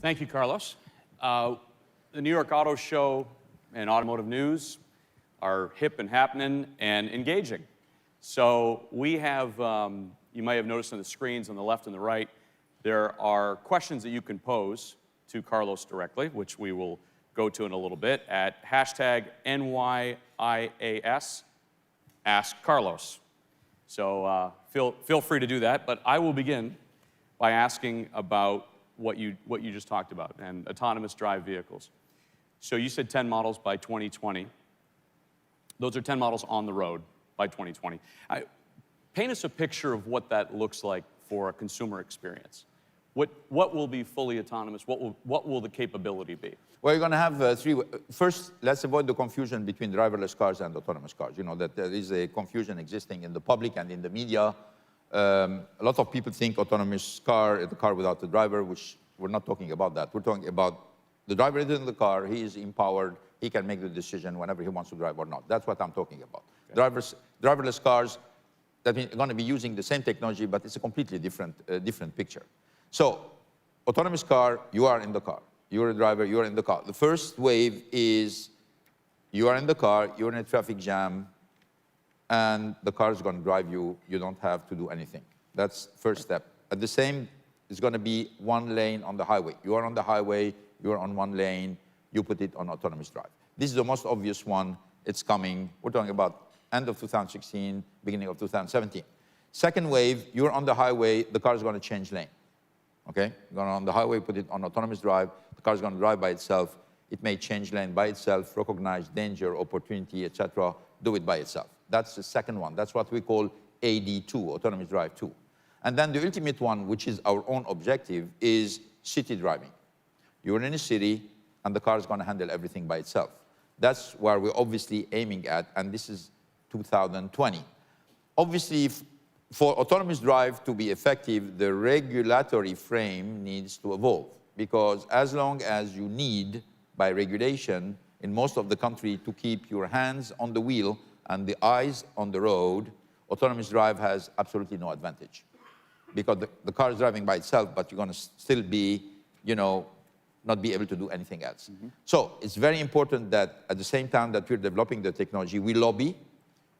Thank you, Carlos. The New York Auto Show and automotive news are hip and happening and engaging. So we have, you might have noticed on the screens on the left and the right, there are questions that you can pose to Carlos directly, which we will go to in a little bit at hashtag NYIAS, Ask Carlos. So feel free to do that, but I will begin by asking about what you just talked about, and autonomous drive vehicles. So you said 10 models by 2020. Those are 10 models on the road by 2020. Paint us a picture of what that looks like for a consumer experience. What will be fully autonomous? What will the capability be? Well, you're going to have three. First, let's avoid the confusion between driverless cars and autonomous cars. You know that there is a confusion existing in the public and in the media. A lot of people think autonomous car is a car without a driver, which we're not talking about that. We're talking about the driver is in the car, he is empowered, he can make the decision whenever he wants to drive or not. That's what I'm talking about. Okay. Driverless cars, that means going to be using the same technology, but it's a completely different picture. So, autonomous car, you are in the car. You're a driver, you're in the car. The first wave is you are in the car, you're in a traffic jam, and the car is going to drive you. You don't have to do anything. That's first step. At the same, it's going to be one lane on the highway. You are on the highway, you're on one lane, you put it on autonomous drive. This is the most obvious one. It's coming. We're talking about end of 2016, beginning of 2017. Second wave, you're on the highway, the car is going to change lane. Okay? You're on the highway, put it on autonomous drive, the car is going to drive by itself. It may change lane by itself, recognize danger, opportunity, etc., do it by itself. That's the second one. That's what we call AD2, autonomous drive 2. And then the ultimate one, which is our own objective, is city driving. You're in a city, and the car is going to handle everything by itself. That's where we're obviously aiming at, and this is 2020. Obviously, for autonomous drive to be effective, the regulatory frame needs to evolve, because as long as you need, by regulation, in most of the country, to keep your hands on the wheel and the eyes on the road, autonomous drive has absolutely no advantage. Because the car is driving by itself, but you're going to still be, you know, not be able to do anything else. Mm-hmm. So it's very important that at the same time that we're developing the technology, we lobby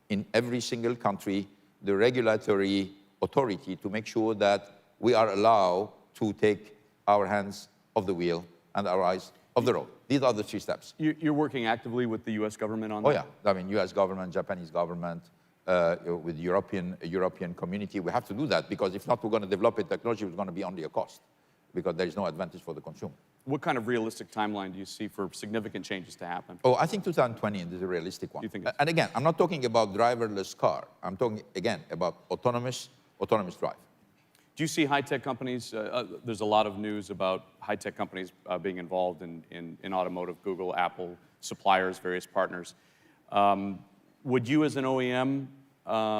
in every single country the regulatory authority to make sure that we are allowed to take our hands off the wheel and our eyes off the road. These are the three steps. You're working actively with the US government on that? Oh yeah, I mean US government, Japanese government, with European community. We have to do that, because if not, we're going to develop a technology which is going to be only a cost, because there is no advantage for the consumer. What kind of realistic timeline do you see for significant changes to happen? Oh, I think 2020 is a realistic one. You think and again, I'm not talking about driverless car. I'm talking, again, about autonomous drive. Do you see high-tech companies, there's a lot of news about high-tech companies being involved in automotive, Google, Apple, suppliers, various partners. Would you as an OEM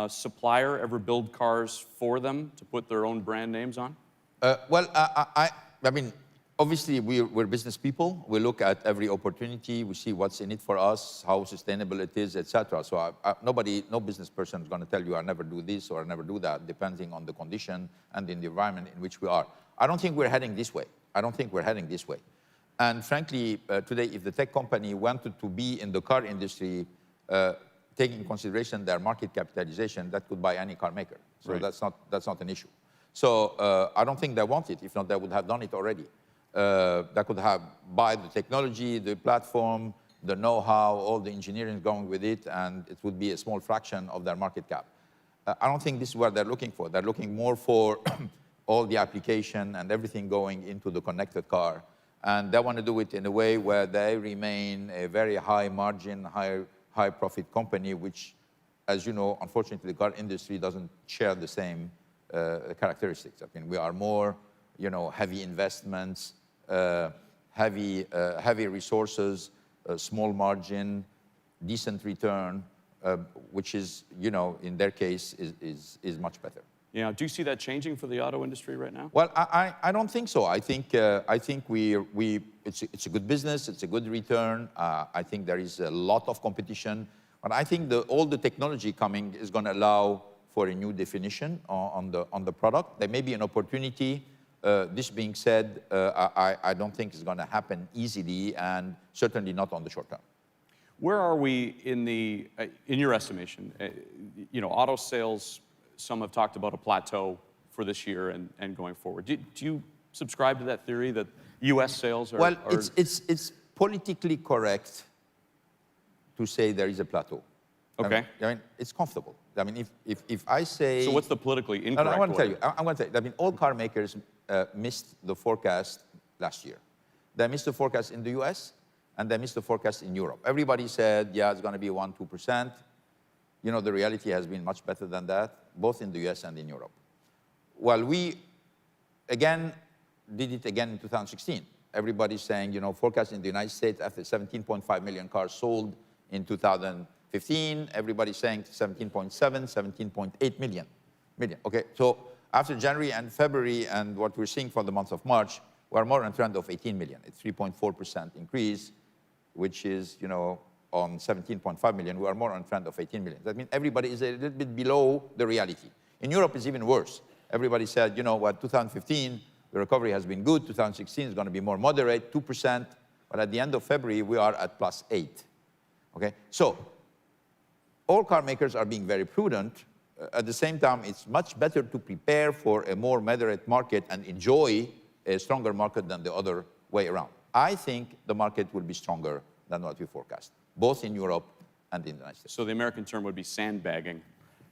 supplier ever build cars for them to put their own brand names on? Well, I mean, obviously we're business people. We look at every opportunity. We see what's in it for us, how sustainable it is, etc. So no business person is going to tell you I never do this or I never do that, depending on the condition and in the environment in which we are. I don't think we're heading this way. I don't think we're heading this way. And frankly, today, if the tech company wanted to be in the car industry, taking into consideration their market capitalization, that could buy any car maker. So right. That's not an issue. So I don't think they want it. If not, they would have done it already. They could have buy the technology, the platform, the know-how, all the engineering going with it, and it would be a small fraction of their market cap. I don't think this is what they're looking for. They're looking more for all the application and everything going into the connected car. And they want to do it in a way where they remain a very high margin, high profit company, which, as you know, unfortunately, the car industry doesn't share the same characteristics. I mean, we are more, you know, heavy investments, heavy resources, small margin, decent return, which is, you know, in their case, is much better. Yeah. Do you see that changing for the auto industry right now? Well, I don't think so. I think it's a good business. It's a good return. I think there is a lot of competition, but I think all the technology coming is going to allow for a new definition on the product. There may be an opportunity This being said, I don't think it's going to happen easily, and certainly not on the short term. Where are we in the, in your estimation? You know, auto sales, some have talked about a plateau for this year and going forward. Do you subscribe to that theory that U.S. sales are... Well, it's politically correct to say there is a plateau. Okay. I mean, it's comfortable. I mean, if I say... So what's the politically incorrect I want to tell way? you. I'm going to tell you. I mean, all car makers missed the forecast last year. They missed the forecast in the U.S., and they missed the forecast in Europe. Everybody said, yeah, it's going to be 1%, 2%. You know, the reality has been much better than that, both in the U.S. and in Europe. Well, we, again, did it again in 2016. Everybody's saying, you know, forecast in the United States after 17.5 million cars sold in 2015. Everybody's saying 17.7, 17.8 million. Okay, so after January and February and what we're seeing for the month of March, we're more on trend of 18 million. It's 3.4% increase, which is, you know, on 17.5 million, we are more on trend of 18 million. That means everybody is a little bit below the reality. In Europe, it's even worse. Everybody said, you know what, 2015, the recovery has been good. 2016 is going to be more moderate, 2%. But at the end of February, we are at +8. Okay? So all car makers are being very prudent. At the same time, it's much better to prepare for a more moderate market and enjoy a stronger market than the other way around. I think the market will be stronger than what we forecast, both in Europe and in the United States. So the American term would be sandbagging.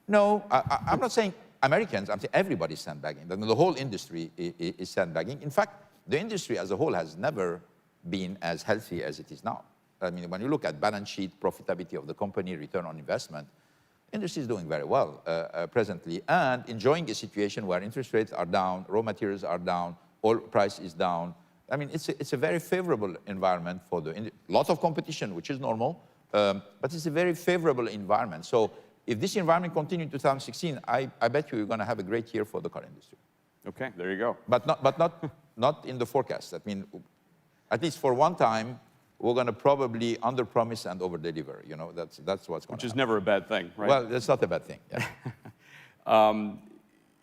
No, I'm not saying Americans, I'm saying everybody's sandbagging. The whole industry is sandbagging. In fact, the industry as a whole has never been as healthy as it is now. I mean, when you look at balance sheet, profitability of the company, return on investment, industry is doing very well presently and enjoying a situation where interest rates are down, raw materials are down, oil price is down. I mean, it's a very favorable environment for the lot of competition, which is normal, but it's a very favorable environment. So if this environment continues in 2016, I bet you're going to have a great year for the car industry. Okay, there you go. But not in the forecast. I mean, at least for one time, we're going to probably underpromise and overdeliver. You know, that's what's going to happen. Which is never a bad thing, right? Well, that's not a bad thing. Yeah.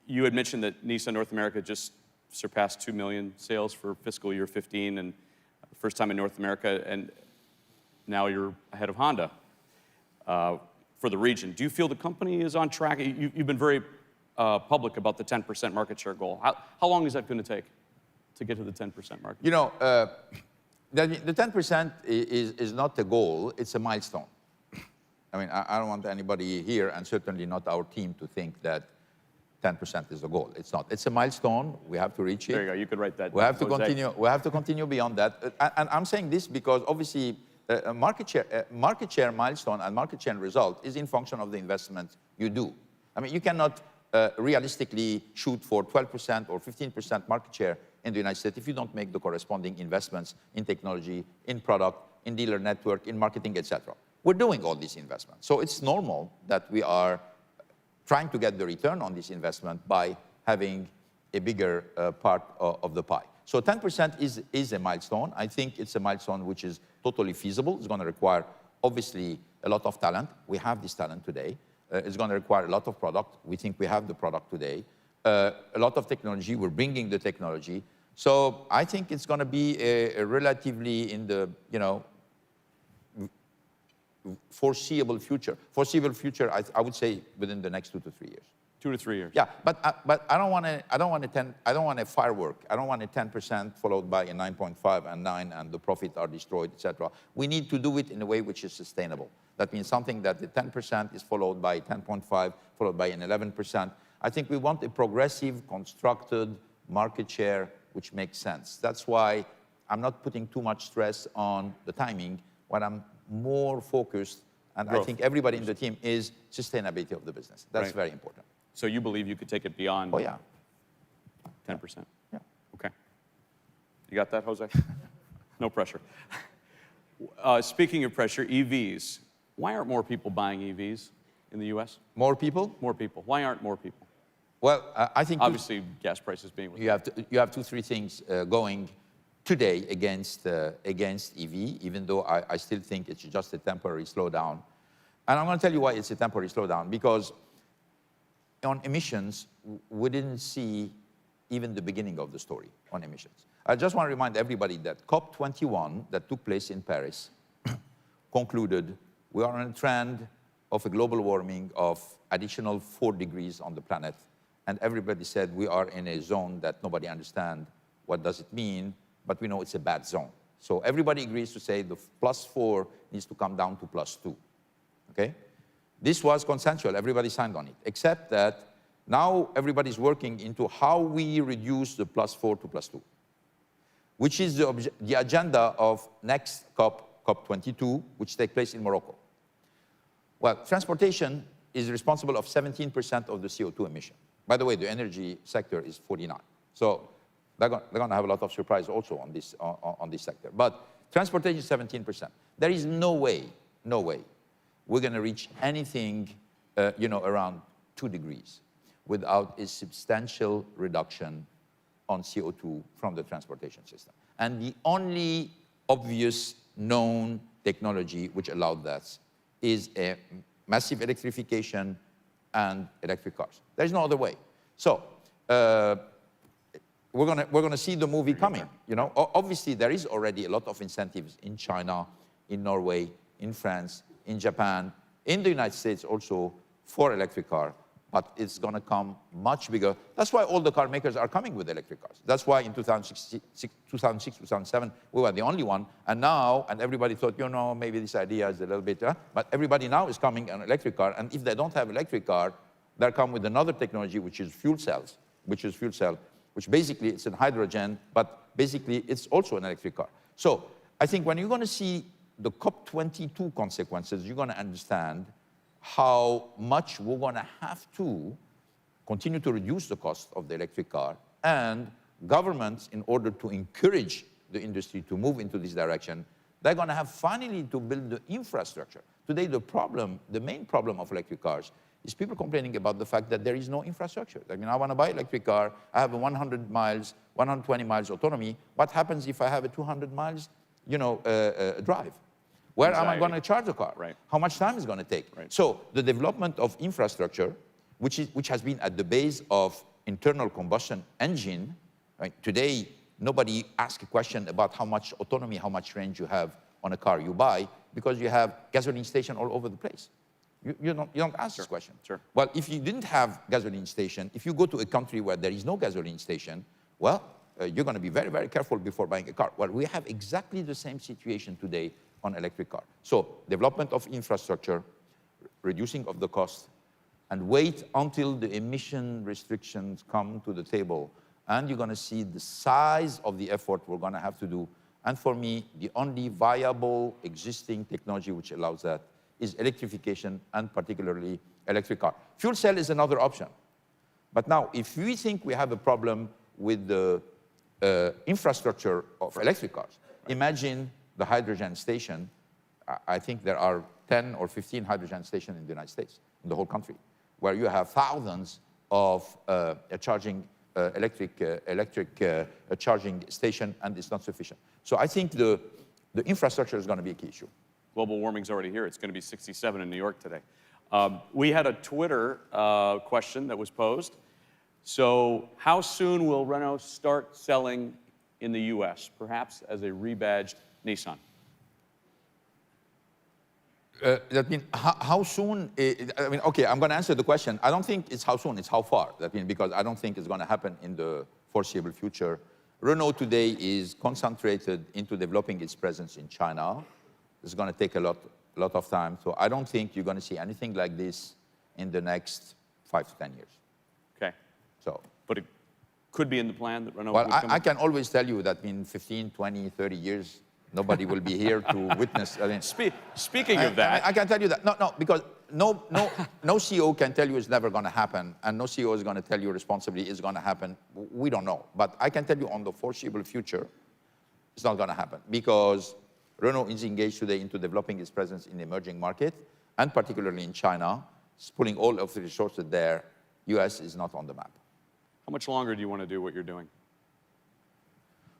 You had mentioned that Nissan North America just surpassed 2 million sales for fiscal year 15, and first time in North America, and now you're ahead of Honda for the region. Do you feel the company is on track? You've been very public about the 10% market share goal. How long is that going to take to get to the 10% market? You know, the 10% is not a goal, it's a milestone. I mean, I don't want anybody here, and certainly not our team, to think that 10% is the goal. It's not. It's a milestone. We have to reach it. There you go. You could write that down. We have to continue. We have to continue beyond that. And I'm saying this because obviously market share milestone and market share result is in function of the investment you do. I mean, you cannot realistically shoot for 12% or 15% market share in the United States if you don't make the corresponding investments in technology, in product, in dealer network, in marketing, etc. We're doing all these investments. So it's normal that we are trying to get the return on this investment by having a bigger part of the pie. So 10% is a milestone. I think it's a milestone which is totally feasible. It's going to require, obviously, a lot of talent. We have this talent today. It's going to require a lot of product. We think we have the product today. A lot of technology. We're bringing the technology. So I think it's going to be a relatively in the, you know, foreseeable future. Foreseeable future, I would say within the next 2 to 3 years. 2 to 3 years. Yeah, but I don't want a firework. I don't want a 10% followed by a 9.5 and 9, and the profits are destroyed, etc. We need to do it in a way which is sustainable. That means something that the 10% is followed by 10.5, followed by an 11%. I think we want a progressive, constructed market share which makes sense. That's why I'm not putting too much stress on the timing. When I'm more focused, and growth. I think everybody in the team, is sustainability of the business. That's very important. So you believe you could take it beyond 10%? Yeah. Okay. You got that, Jose? No pressure. Speaking of pressure, EVs. Why aren't more people buying EVs in the U.S.? More people? More people. Why aren't more people? Well, I think... Obviously, gas prices being... You have 2, 3 things going today against EV, even though I still think it's just a temporary slowdown. And I'm going to tell you why it's a temporary slowdown, because on emissions, we didn't see even the beginning of the story on emissions. I just want to remind everybody that COP21 that took place in Paris concluded we are on a trend of a global warming of additional 4 degrees on the planet. And everybody said we are in a zone that nobody understands. What does it mean? But we know it's a bad zone. So everybody agrees to say the +4 needs to come down to +2, okay? This was consensual, everybody signed on it, except that now everybody's working into how we reduce the +4 to +2, which is the agenda of next COP, COP22, which takes place in Morocco. Well, transportation is responsible of 17% of the CO2 emission. By the way, the energy sector is 49. So they're going to have a lot of surprise also on this sector. But transportation is 17%. There is no way we're going to reach anything, around 2 degrees without a substantial reduction on CO2 from the transportation system. And the only obvious known technology which allowed that is a massive electrification and electric cars. There's no other way. So we're gonna see the movie coming. Obviously there is already a lot of incentives in China, in Norway, in France, in Japan, in the United States also for electric car, but it's gonna come much bigger. That's why all the car makers are coming with electric cars. That's why in 2006, 2007, we were the only one. And now, and everybody thought, maybe this idea is a little bit, but everybody now is coming on electric car. And if they don't have electric car, they'll come with another technology, which is fuel cells, which basically it's in hydrogen, but basically it's also an electric car. So I think when you're gonna see the COP22 consequences, you're gonna understand how much we're going to have to continue to reduce the cost of the electric car, and governments, in order to encourage the industry to move into this direction, they're going to have finally to build the infrastructure. Today, the main problem of electric cars is people complaining about the fact that there is no infrastructure. I mean, I want to buy an electric car, I have a 100 miles, 120 miles autonomy. What happens if I have a 200 miles, drive? Where am I going to charge the car? Right. How much time is it going to take? Right. So the development of infrastructure, which has been at the base of internal combustion engine, right? Today, nobody asks a question about how much autonomy, how much range you have on a car you buy, because you have gasoline station all over the place. You don't ask this question. Sure. Well, if you didn't have gasoline station, if you go to a country where there is no gasoline station, well, you're going to be very, very careful before buying a car. Well, we have exactly the same situation today on electric car. So development of infrastructure, reducing of the cost, and wait until the emission restrictions come to the table, and you're going to see the size of the effort we're going to have to do. And for me, the only viable existing technology which allows that is electrification, and particularly electric car. Fuel cell is another option. But now, if we think we have a problem with the infrastructure of electric cars, imagine the hydrogen station. I think there are 10 or 15 hydrogen stations in the United States, in the whole country, where you have thousands of electric charging station, and it's not sufficient. So I think the infrastructure is going to be a key issue. Global warming's already here. It's going to be 67 in New York today. We had a Twitter question that was posed. So how soon will Renault start selling in the US, perhaps as a rebadged Nissan? That means how soon? Okay, I'm going to answer the question. I don't think it's how soon, it's how far. That means because I don't think it's going to happen in the foreseeable future. Renault today is concentrated into developing its presence in China. It's going to take a lot of time. So I don't think you're going to see anything like this in the next 5 to 10 years. Okay. So. But it could be in the plan that Renault Well, would come I can always tell you that in 15, 20, 30 years, nobody will be here to witness. I mean, speaking of that. I can tell you that. No, because no CEO can tell you it's never going to happen, and no CEO is going to tell you responsibly it's going to happen. We don't know. But I can tell you on the foreseeable future, it's not going to happen, because Renault is engaged today into developing its presence in the emerging market, and particularly in China. It's pulling all of the resources there. US is not on the map. How much longer do you want to do what you're doing?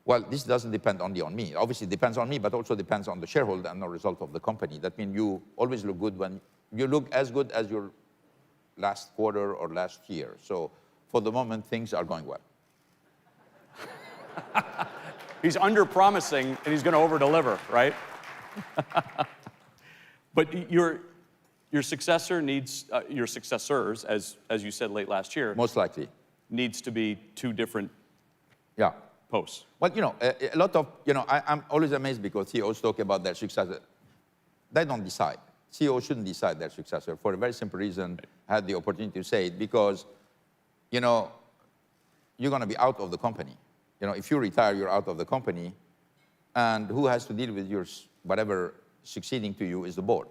Well, this doesn't depend only on me. Obviously, it depends on me, but also depends on the shareholder and the result of the company. That means you always look good when you look as good as your last quarter or last year. So for the moment, things are going well. He's under-promising, and he's going to over-deliver, right? But your successor needs, your successors, as you said late last year, Most likely. needs to be two different Yeah. posts. Well, a lot of, I'm always amazed because CEOs talk about their successor. They don't decide. CEOs shouldn't decide their successor for a very simple reason. I had the opportunity to say it because, you're going to be out of the company. If you retire, you're out of the company. And who has to deal with whatever succeeding to you is the board.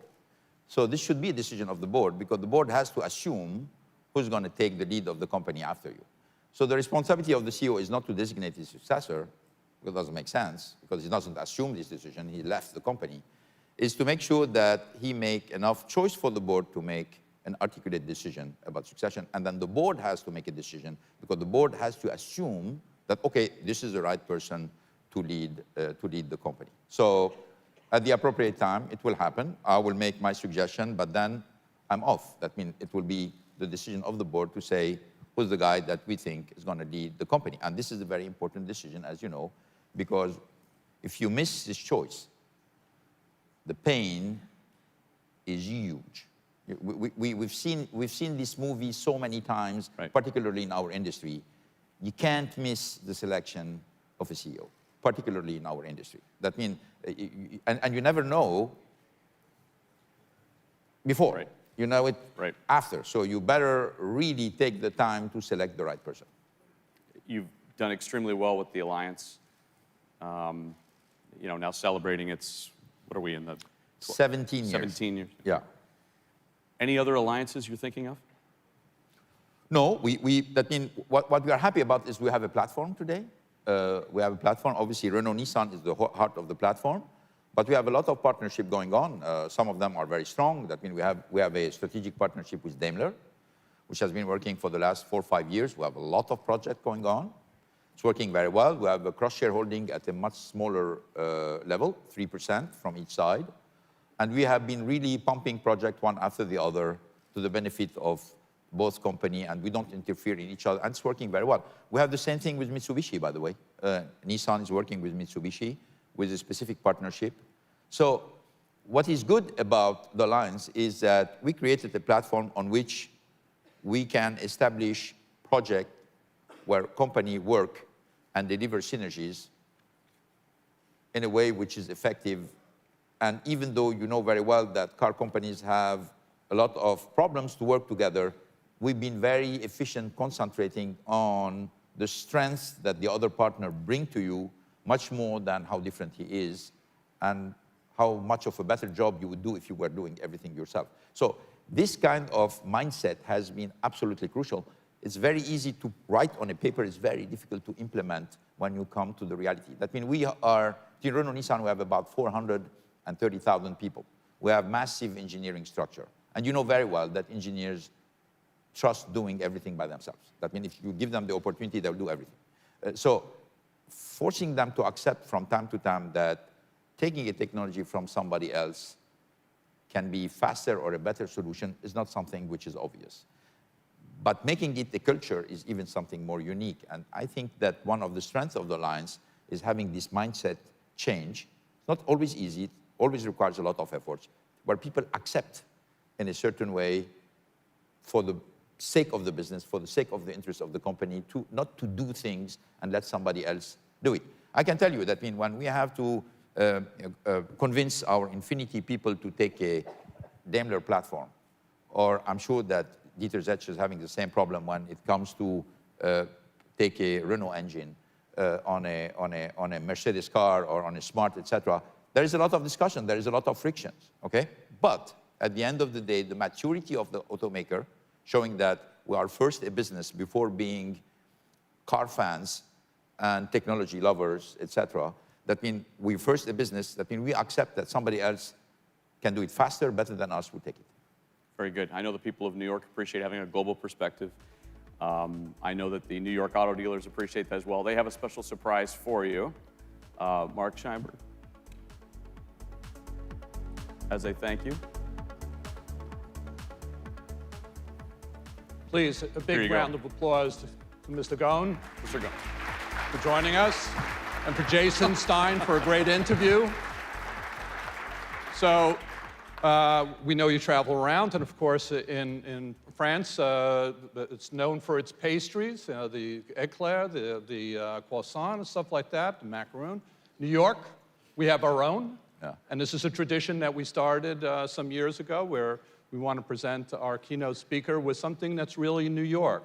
So this should be a decision of the board because the board has to assume who's going to take the lead of the company after you. So the responsibility of the CEO is not to designate his successor, because it doesn't make sense, because he doesn't assume this decision, he left the company, is to make sure that he make enough choice for the board to make an articulate decision about succession, and then the board has to make a decision, because the board has to assume that, okay, this is the right person to lead the company. So at the appropriate time, it will happen. I will make my suggestion, but then I'm off. That means it will be the decision of the board to say, who's the guy that we think is going to lead the company. And this is a very important decision, as you know, because if you miss this choice, the pain is huge. We've seen this movie so many times, right, particularly in our industry. You can't miss the selection of a CEO, particularly in our industry. That means, and you never know before. Right. You know it right, after. So you better really take the time to select the right person. You've done extremely well with the alliance. Now celebrating its, what are we in the? 17 years. 17 years. Yeah. Any other alliances you're thinking of? No, that means what we are happy about is we have a platform today. We have a platform. Obviously, Renault-Nissan is the heart of the platform. But we have a lot of partnership going on. Some of them are very strong. That means we have a strategic partnership with Daimler, which has been working for the last 4 or 5 years. We have a lot of projects going on. It's working very well. We have a cross-shareholding at a much smaller level, 3% from each side. And we have been really pumping project one after the other to the benefit of both company, and we don't interfere in each other, and it's working very well. We have the same thing with Mitsubishi, by the way. Nissan is working with Mitsubishi with a specific partnership. So what is good about the alliance is that we created a platform on which we can establish projects where company work and deliver synergies in a way which is effective. And even though you know very well that car companies have a lot of problems to work together, we've been very efficient concentrating on the strengths that the other partner bring to you, much more than how different he is and how much of a better job you would do if you were doing everything yourself. So this kind of mindset has been absolutely crucial. It's very easy to write on a paper. It's very difficult to implement when you come to the reality. That means we are, in Renault-Nissan, we have about 430,000 people. We have massive engineering structure. And you know very well that engineers trust doing everything by themselves. That means if you give them the opportunity, they'll do everything. So forcing them to accept from time to time that taking a technology from somebody else can be faster or a better solution is not something which is obvious. But making it a culture is even something more unique. And I think that one of the strengths of the Alliance is having this mindset change. It's not always easy, it always requires a lot of efforts, where people accept in a certain way for the sake of the business, for the sake of the interest of the company, to not to do things and let somebody else do it. I can tell you that when we have to convince our Infinity people to take a Daimler platform, or I'm sure that Dieter Zetsch is having the same problem when it comes to take a Renault engine on a Mercedes car or on a Smart, etc. There is a lot of discussion, there is a lot of frictions, okay? But at the end of the day, the maturity of the automaker, showing that we are first a business before being car fans and technology lovers, etc. That means we first a business, that means we accept that somebody else can do it faster, better than us, we take it. Very good. I know the people of New York appreciate having a global perspective. I know that the New York auto dealers appreciate that as well. They have a special surprise for you. Mark Scheinberg, as a thank you. Please, a big round of applause to Mr. Ghosn. Mr. Ghosn. for joining us, and for Jason Stein for a great interview. So, we know you travel around, and of course, in France, it's known for its pastries, the eclair, the croissant, and stuff like that, the macaroon. New York, we have our own. Yeah. And this is a tradition that we started some years ago where we want to present our keynote speaker with something that's really New York.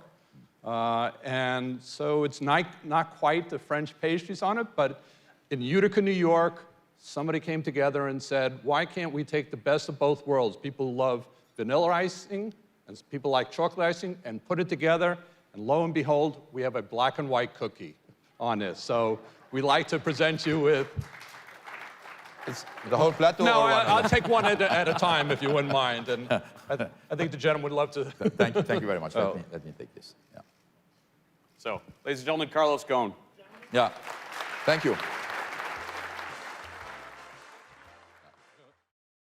And so it's not quite the French pastries on it, but in Utica, New York, somebody came together and said, why can't we take the best of both worlds? People who love vanilla icing and people like chocolate icing and put it together, and lo and behold, we have a black and white cookie on this. So we'd like to present you with... It's the whole plateau? No, or one? I'll take one at a time if you wouldn't mind. And I think the gentleman would love to. Thank you very much. Let me take this. Yeah. So, ladies and gentlemen, Carlos Ghosn. Yeah. Thank you.